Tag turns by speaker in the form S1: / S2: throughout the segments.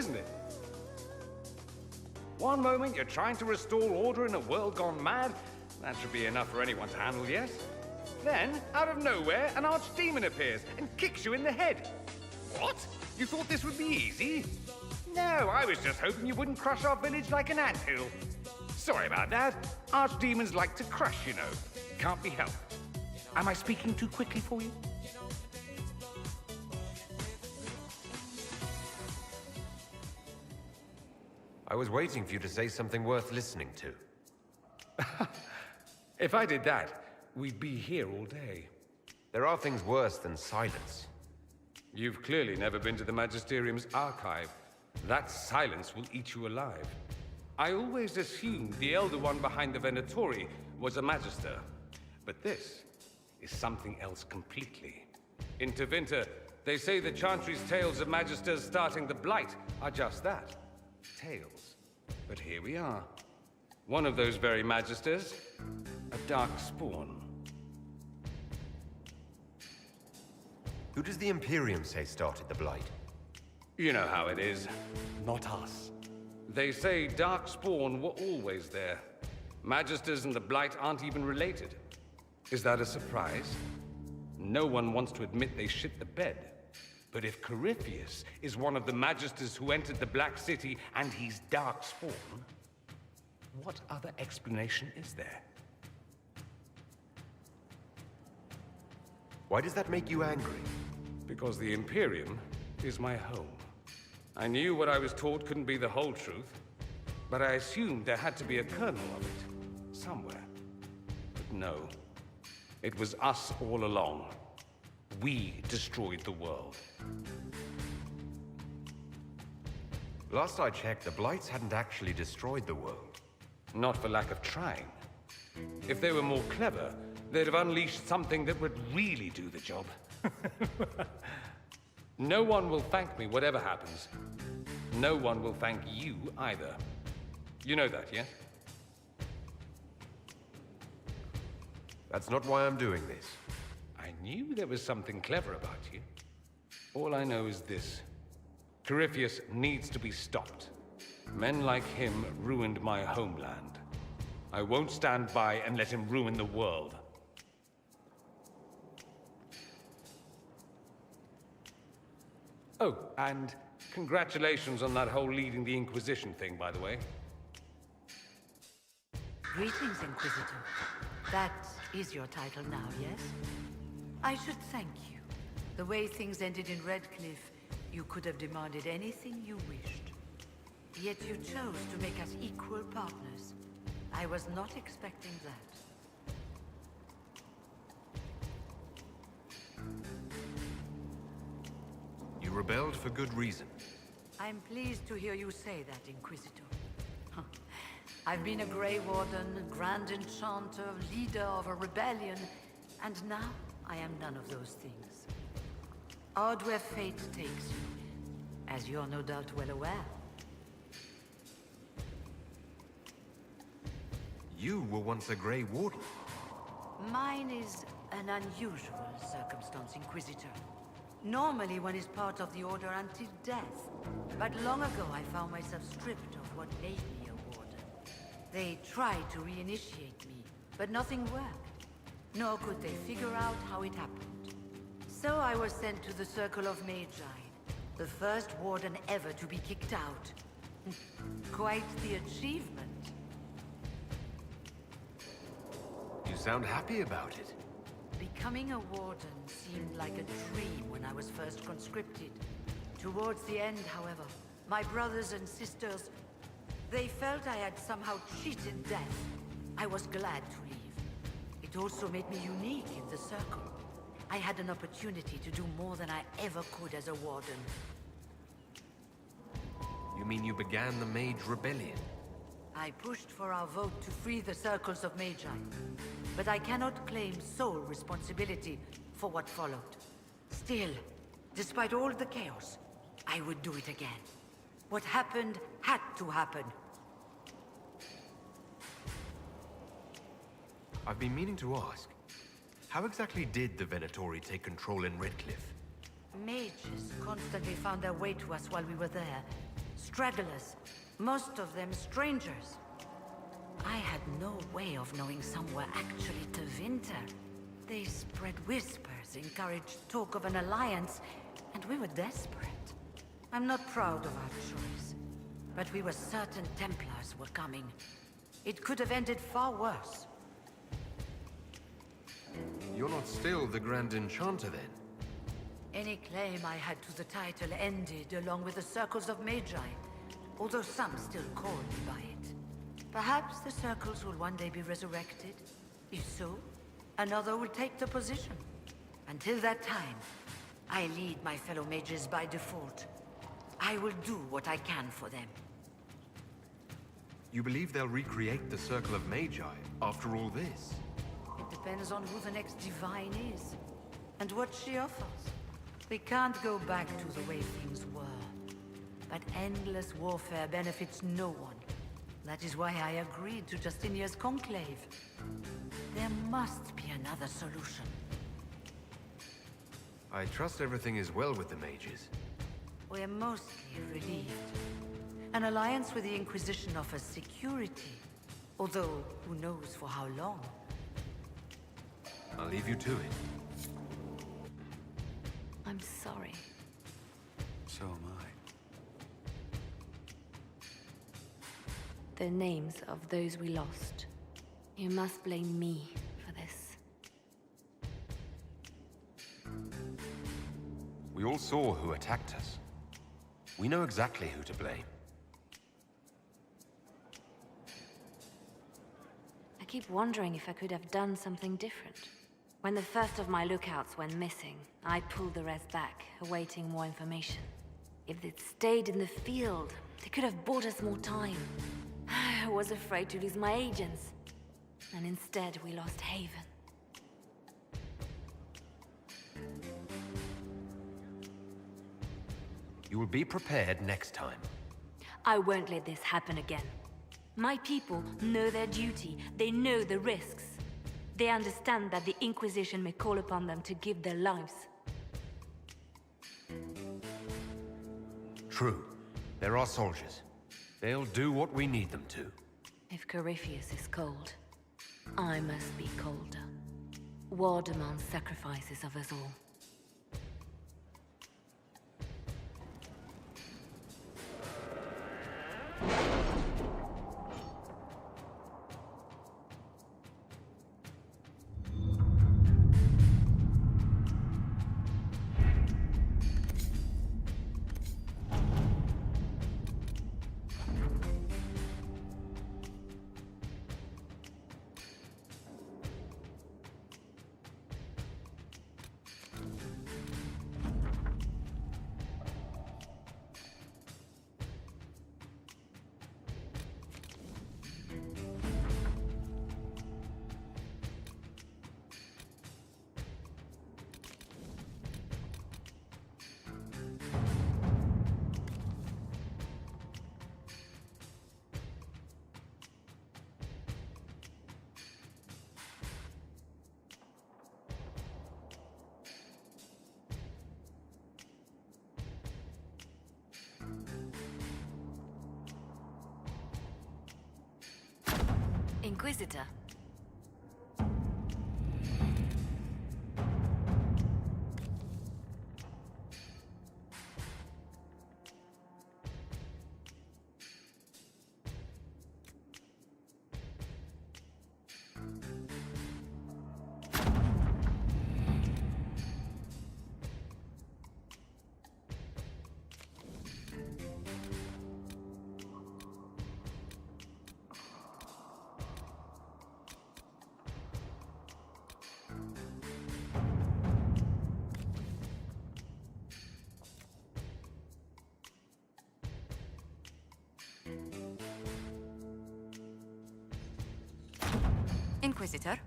S1: isn't it? One moment you're trying to restore order in a world gone mad. That should be enough for anyone to handle, yes? Then, out of nowhere, an archdemon appears and kicks you in the head. What? You thought this would be easy? No, I was just hoping you wouldn't crush our village like an anthill. Sorry about that. Archdemons like to crush, you know. Can't be helped. Am I speaking too quickly for you?
S2: I was waiting for you to say something worth listening to.
S1: If I did that, we'd be here all day.
S2: There are things worse than silence.
S1: You've clearly never been to the Magisterium's archive. That silence will eat you alive. I always assumed the Elder One behind the Venatori was a Magister. But this is something else completely. In Tevinter, they say the Chantry's tales of Magisters starting the Blight are just that. Tales. But here we are. One of those very Magisters, a dark spawn.
S2: Who does the Imperium say started the Blight?
S1: You know how it is. Not us. They say Darkspawn were always there. Magisters and the Blight aren't even related. Is that a surprise? No one wants to admit they shit the bed. But if Corypheus is one of the Magisters who entered the Black City and he's Darkspawn, what other explanation is there?
S2: Why does that make you angry?
S1: Because the Imperium is my home. I knew what I was taught couldn't be the whole truth, but I assumed there had to be a kernel of it, somewhere. But no, it was us all along. We destroyed the world.
S2: Last I checked, the Blights hadn't actually destroyed the world.
S1: Not for lack of trying. If they were more clever, they'd have unleashed something that would really do the job. No one will thank me, whatever happens. No one will thank you either. You know that, yeah?
S2: That's not why I'm doing this.
S1: I knew there was something clever about you. All I know is this. Corypheus needs to be stopped. Men like him ruined my homeland. I won't stand by and let him ruin the world. Oh, and congratulations on that whole leading the Inquisition thing, by the way.
S3: Greetings, Inquisitor. That is your title now, yes? I should thank you. The way things ended in Redcliffe, you could have demanded anything you wished. Yet you chose to make us equal partners. I was not expecting that.
S2: You rebelled for good reason.
S3: I'm pleased to hear you say that, Inquisitor. I've been a Grey Warden, Grand Enchanter, leader of a rebellion, and now I am none of those things. Odd where fate takes you, as you're no doubt well aware.
S2: You were once a Grey Warden.
S3: Mine is an unusual circumstance, Inquisitor. Normally one is part of the Order until death. But long ago I found myself stripped of what made me a Warden. They tried to reinitiate me, but nothing worked. Nor could they figure out how it happened. So I was sent to the Circle of Magi, the first Warden ever to be kicked out. Quite the achievement.
S2: You sound happy about it.
S3: Becoming a Warden seemed like a dream when I was first conscripted. Towards the end, however, my brothers and sisters, they felt I had somehow cheated death. I was glad to leave. It also made me unique in the Circle. I had an opportunity to do more than I ever could as a Warden.
S2: You mean you began the Mage Rebellion?
S3: I pushed for our vote to free the Circles of Magi, but I cannot claim sole responsibility for what followed. Still, despite all the chaos, I would do it again. What happened had to happen.
S2: I've been meaning to ask, how exactly did the Venatori take control in Redcliffe?
S3: Mages constantly found their way to us while we were there, stragglers, most of them strangers. I had no way of knowing some were actually Tevinter. They spread whispers, encouraged talk of an alliance, and we were desperate. I'm not proud of our choice, but we were certain Templars were coming. It could have ended far worse.
S2: You're not still the Grand Enchanter, then?
S3: Any claim I had to the title ended along with the Circles of Magi, although some still call me by it. Perhaps the Circles will one day be resurrected. If so, another will take the position. Until that time, I lead my fellow mages by default. I will do what I can for them.
S2: You believe they'll recreate the Circle of Magi after all this?
S3: It depends on who the next divine is, and what she offers. We can't go back to the way things were. But endless warfare benefits no one. That is why I agreed to Justinia's conclave. There must be another solution.
S2: I trust everything is well with the mages.
S3: We're mostly relieved. An alliance with the Inquisition offers security, although who knows for how long.
S2: I'll leave you to it.
S4: I'm sorry.
S1: So am I.
S4: The names of those we lost. You must blame me for this.
S2: We all saw who attacked us. We know exactly who to blame.
S4: I keep wondering if I could have done something different. When the first of my lookouts went missing, I pulled the rest back, awaiting more information. If they'd stayed in the field, they could have bought us more time. I was afraid to lose my agents. And instead, we lost Haven.
S2: You will be prepared next time.
S4: I won't let this happen again. My people know their duty. They know the risks. They understand that the Inquisition may call upon them to give their lives.
S2: True. There are soldiers. They'll do what we need them to.
S4: If Corypheus is cold, I must be colder. War demands sacrifices of us all. Inquisitor. Inquisitor?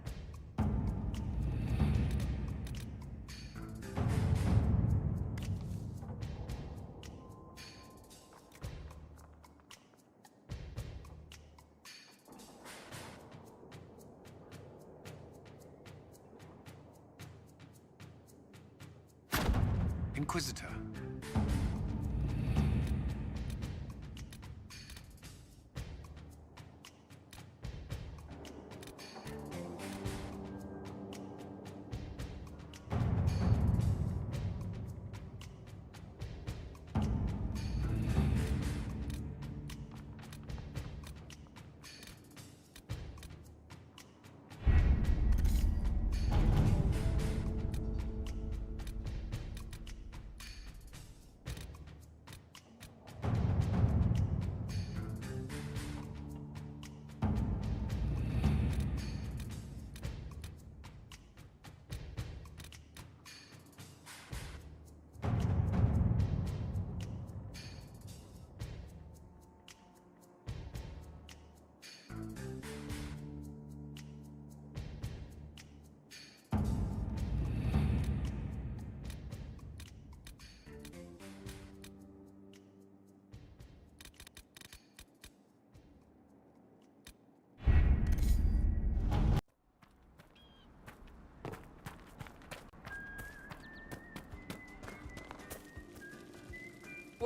S1: Inquisitor.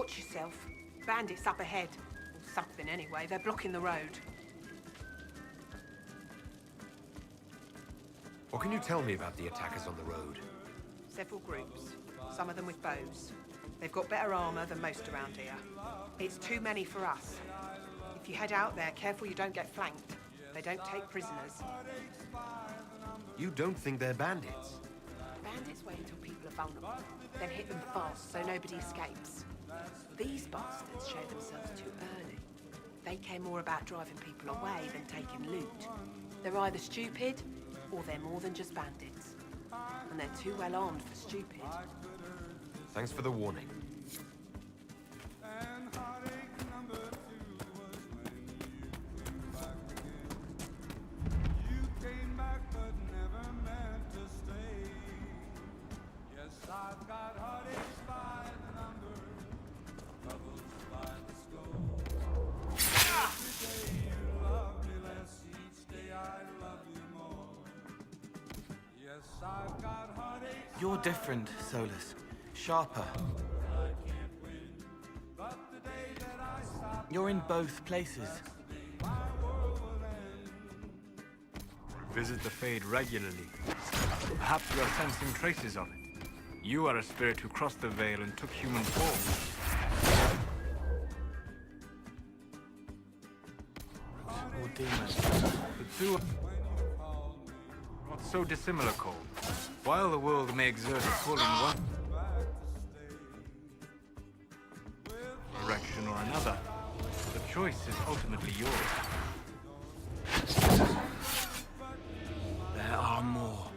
S5: Watch yourself. Bandits up ahead. Or something anyway, they're blocking the road.
S2: What can you tell me about the attackers on the road?
S5: Several groups, some of them with bows. They've got better armor than most around here. It's too many for us. If you head out there, careful you don't get flanked. They don't take prisoners.
S2: You don't think they're bandits?
S5: Bandits wait until people are vulnerable, then hit them fast so nobody escapes. These bastards show themselves too early. They care more about driving people away than taking loot. They're either stupid, or they're more than just bandits. And they're too well armed for stupid.
S2: Thanks for the warning.
S6: You're different, Solus. Sharper. You're in both places.
S7: Visit the Fade regularly. Perhaps you are sensing traces of it. You are a spirit who crossed the veil and took human form.
S6: Or demons.
S7: The two are not so dissimilar, Cole. While the world may exert a pull in one direction or another, the choice is ultimately yours.
S6: There are more.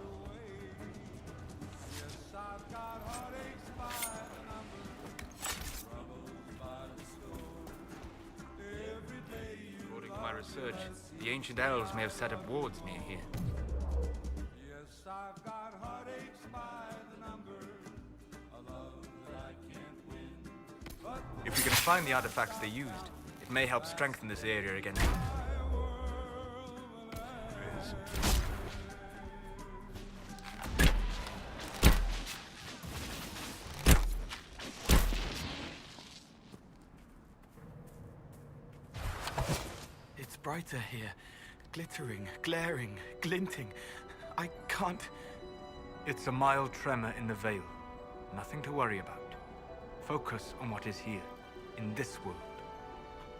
S7: According to my research, the ancient elves may have set up wards near here. If we can find the artifacts they used, it may help strengthen this area against them.
S6: It's brighter here. Glittering, glaring, glinting. I can't...
S7: It's a mild tremor in the veil. Nothing to worry about. Focus on what is here, in this world.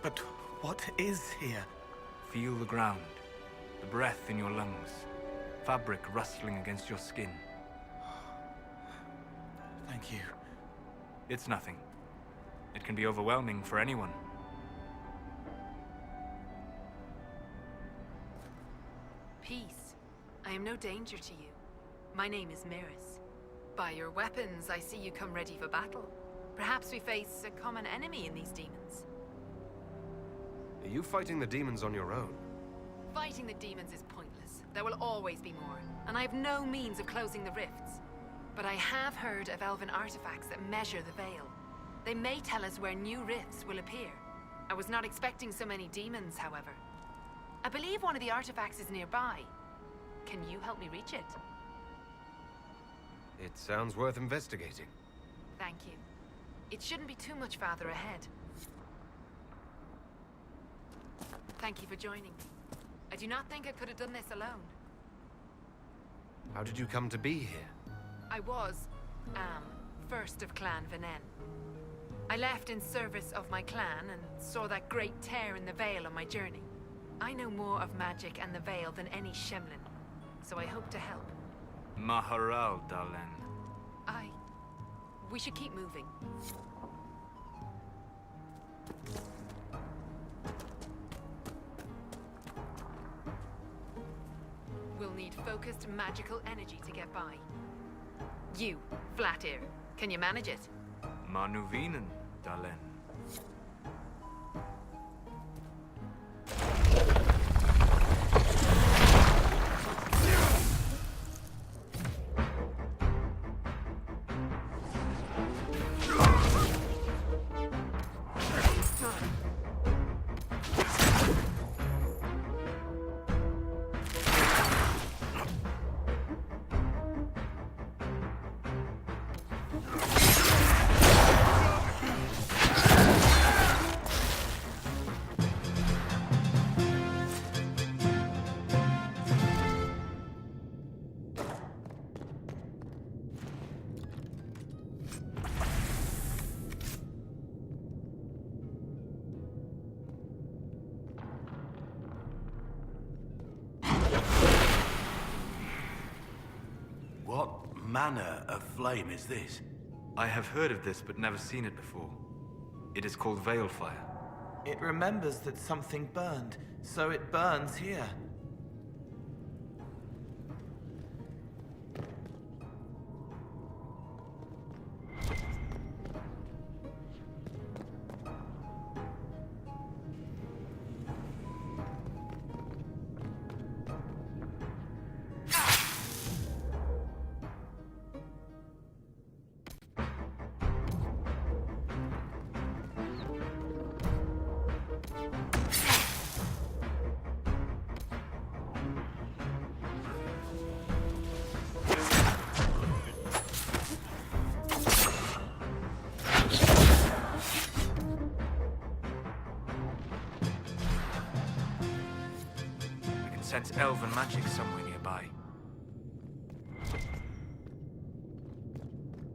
S6: But what is here?
S7: Feel the ground, the breath in your lungs, fabric rustling against your skin.
S6: Thank you.
S7: It's nothing. It can be overwhelming for anyone.
S8: Peace. I am no danger to you. My name is Miris. By your weapons, I see you come ready for battle. Perhaps we face a common enemy in these demons.
S2: Are you fighting the demons on your own?
S8: Fighting the demons is pointless. There will always be more, and I have no means of closing the rifts. But I have heard of elven artifacts that measure the veil. They may tell us where new rifts will appear. I was not expecting so many demons, however. I believe one of the artifacts is nearby. Can you help me reach it?
S2: It sounds worth investigating.
S8: Thank you. It shouldn't be too much farther ahead. Thank you for joining me. I do not think I could have done this alone.
S2: How did you come to be here?
S8: I was, first of Clan Vivienne. I left in service of my clan and saw that great tear in the Veil on my journey. I know more of magic and the Veil than any Shemlin, so I hope to help.
S7: Maharal, Dalen.
S8: We should keep moving. We'll need focused magical energy to get by. You, Flatear, can you manage it?
S7: Manuvinen, Dalen.
S9: manner of flame is this?
S7: I have heard of this, but never seen it before. It is called Veil Fire.
S6: It remembers that something burned, so it burns here.
S7: Sense elven magic somewhere nearby.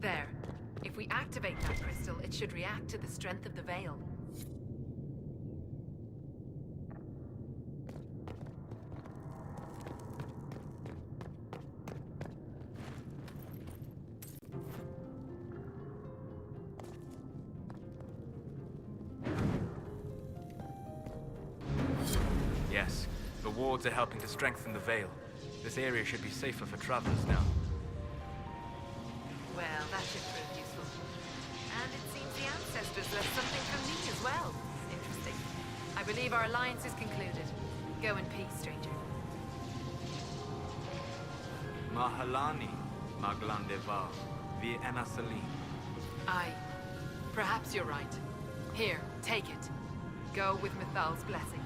S8: There. If we activate that crystal, it should react to the strength of the veil.
S7: Yes. The wards are helping to strengthen the veil. This area should be safer for travelers now.
S8: Well, that should prove useful. And it seems the ancestors left something for me as well. Interesting. I believe our alliance is concluded. Go in peace, stranger.
S7: Mahalani, Maglandeva, Vi Enasali.
S8: Aye. Perhaps you're right. Here, take it. Go with Mithal's blessing.